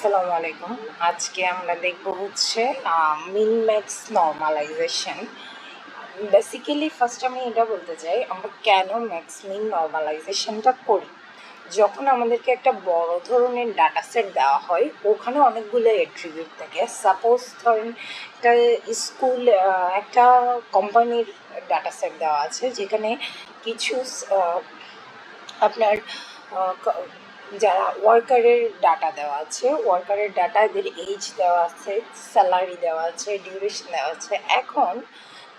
আসসালামু আলাইকুম। আজকে আমরা দেখব হচ্ছে min max normalisation. Basically first আমি এটা বলতে চাই আমরা কেন ম্যাক্স মিন নর্মালাইজেশনটা করি। যখন আমাদেরকে একটা বড় ধরনের ডাটা সেট দেওয়া হয়, ওখানে অনেকগুলো অ্যাট্রিবিউট থাকে। সাপোজ ধরেন একটা স্কুল, একটা কোম্পানির ডাটা সেট দেওয়া আছে, যেখানে কিছু আপনার যারা ওয়ার্কারের ডাটা দেওয়া আছে, ওয়ার্কারের ডাটা এদের এইজ দেওয়া আছে, স্যালারি দেওয়া আছে, ডিউরেশন দেওয়া আছে। এখন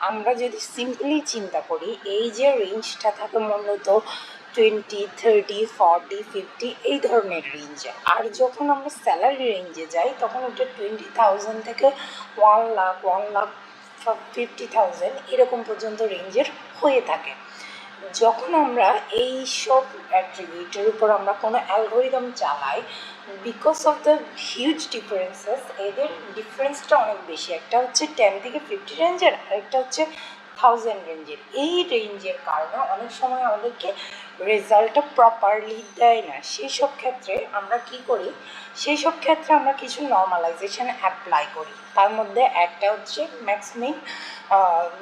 আমরা যদি সিম্পলি চিন্তা করি, এই যে রেঞ্জটা থাকে মূলত 20, 30, 40, 50 এই ধরনের রেঞ্জে। আর যখন আমরা স্যালারি রেঞ্জে যাই তখন ওটা 20,000 থেকে 1 লাখ, 1,50,000 এরকম পর্যন্ত রেঞ্জের হয়ে থাকে। যখন আমরা এই সব অ্যাট্রিবিউটের উপর আমরা কোনো অ্যালগোরিদম চালাই, because of the huge differences, এদের ডিফারেন্সটা অনেক বেশি। একটা হচ্ছে 10 থেকে 50 রেঞ্জের, আরেকটা হচ্ছে 1000 রেঞ্জের। এই রেঞ্জের কারণে অনেক সময় আমাদেরকে রেজাল্টটা প্রপারলি দেয় না। সেই সব ক্ষেত্রে আমরা কি করি, সেই সব ক্ষেত্রে আমরা কিছু নর্মালাইজেশন অ্যাপ্লাই করি। তার মধ্যে একটা হচ্ছে ম্যাক্স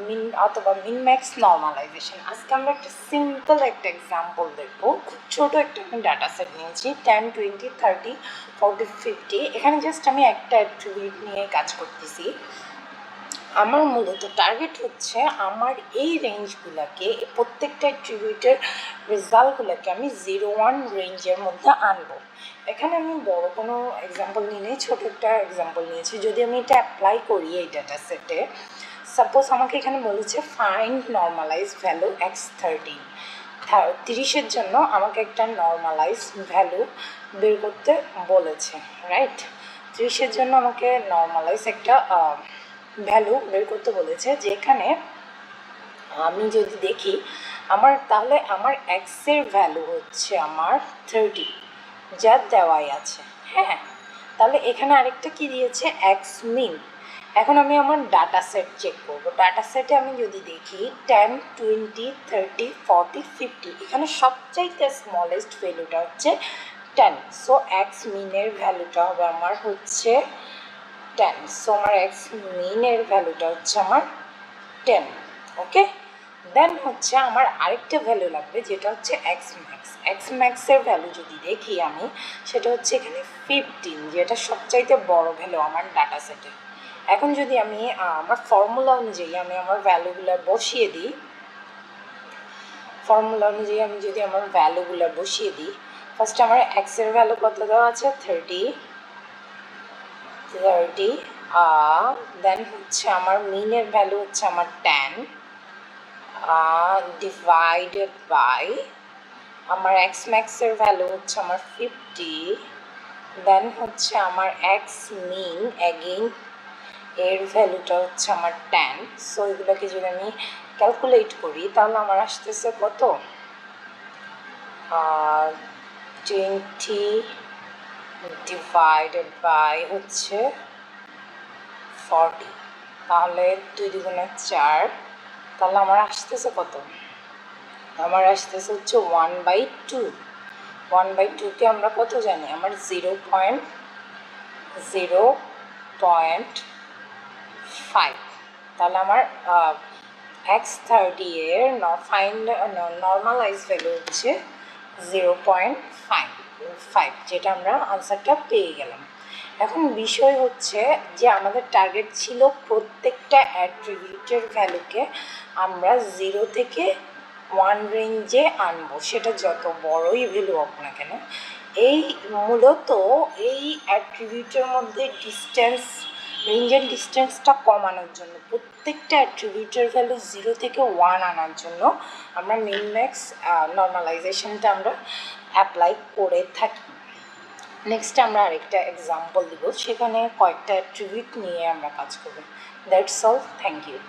মিন অথবা মিন ম্যাক্স নর্মালাইজেশন। আজকে আমরা একটা সিম্পল একটা এক্সাম্পল দেখবো। খুব ছোটো একটা আমি ডাটা সেট নিয়েছি, 10, 20, 30, 40, 50। এখানে জাস্ট আমি একটা অ্যাট্রিবিউট নিয়ে কাজ করতেছি। আমার মূলত টার্গেট হচ্ছে আমার এই রেঞ্জগুলোকে, প্রত্যেকটা অ্যাট্রিবিউটের রেজাল্টগুলোকে আমি 0-1 রেঞ্জের মধ্যে আনবো। এখানে আমি বড় কোনো এক্সাম্পল নিয়ে নেই, ছোটো একটা এক্সাম্পল নিয়েছি। যদি আমি এটা অ্যাপ্লাই করি এই ডাটা সেটে, সাপোজ আমাকে এখানে বলেছে ফাইন্ড নর্মালাইজ ভ্যালু x13। 30-এর জন্য আমাকে একটা নর্মালাইজ ভ্যালু বের করতে বলেছে, রাইট? 30-এর জন্য আমাকে নর্মালাইজ একটা ভ্যালু বের করতে বলেছে, যেখানে আমি যদি দেখি আমার, তাহলে আমার এক্সের ভ্যালু হচ্ছে আমার 30, যা দেওয়াই আছে। হ্যাঁ, তাহলে এখানে আরেকটা কি দিয়েছে, এক্স মিন। এখন আমি আমার ডাটা সেট চেক করব। ডাটা সেটে আমি যদি দেখি 10, 20, 30, 40, 50, এখানে সবচাইতে স্মলেস্ট ভ্যালুটা হচ্ছে 10। সো এক্স মিনের ভ্যালুটা হবে আমার হচ্ছে 10। সো আমার এক্স মিনের ভ্যালুটা হচ্ছে আমার 10। ওকে, দেন হচ্ছে আমার আরেকটা ভ্যালু লাগবে, যেটা হচ্ছে এক্স ম্যাক্স। এক্স ম্যাক্সের ভ্যালু যদি দেখি আমি, সেটা হচ্ছে এখানে 15, যেটা সবচাইতে বড় ভ্যালু আমার ডাটা সেটে। এখন যদি আমি আমার ফর্মুলা অনুযায়ী আমি আমার ভ্যালুগুলো বসিয়ে দিই, ফার্স্ট আমার এক্সের ভ্যালু কত দেওয়া আছে, 30, দেন হচ্ছে আমার মিনের ভ্যালু হচ্ছে আমার 10 ডিভাইডেড বাই আমার এক্স ম্যাক্সের ভ্যালু হচ্ছে আমার 50, দেন হচ্ছে আমার এক্স মিন অ্যাগেইন এর ভ্যালুটা হচ্ছে আমার 10। সো এগুলোকে যদি আমি ক্যালকুলেট করি তাহলে আমার আসতেছে কত, 20 ডিভাইডেড বাই হচ্ছে 40, তাহলে 2 দুগুণে 4, তাহলে আমার আসতেছে কত, আমার আসতেছে হচ্ছে 1/2। 1/2কে আমরা কত জানি, আমার 0.05। তাহলে আমার x30 এর নর্মালাইজ ভ্যালু হচ্ছে 0.5, যেটা আমরা আনসারটা পেয়ে গেলাম। এখন বিষয় হচ্ছে যে আমাদের টার্গেট ছিল প্রত্যেকটা অ্যাট্রিবিউটের ভ্যালুকে আমরা 0 থেকে 1 রেঞ্জে আনবো, সেটা যত বড়ই ভ্যালু হোক না কেন। এই মূলত এই অ্যাট্রিবিউটের মধ্যে রেঞ্জের ডিস্টেন্সটা কমানোর জন্য, প্রত্যেকটা অ্যাট্রিবিউটের ভ্যালু 0 থেকে 1 আনার জন্য আমরা মিন ম্যাক্স নর্মালাইজেশনটা আমরা অ্যাপ্লাই করে থাকি। নেক্সট আমরা আরেকটা এক্সাম্পল দিব, সেখানে কয়েকটা অ্যাট্রিবিউট নিয়ে আমরা কাজ করব। That's all, thank you.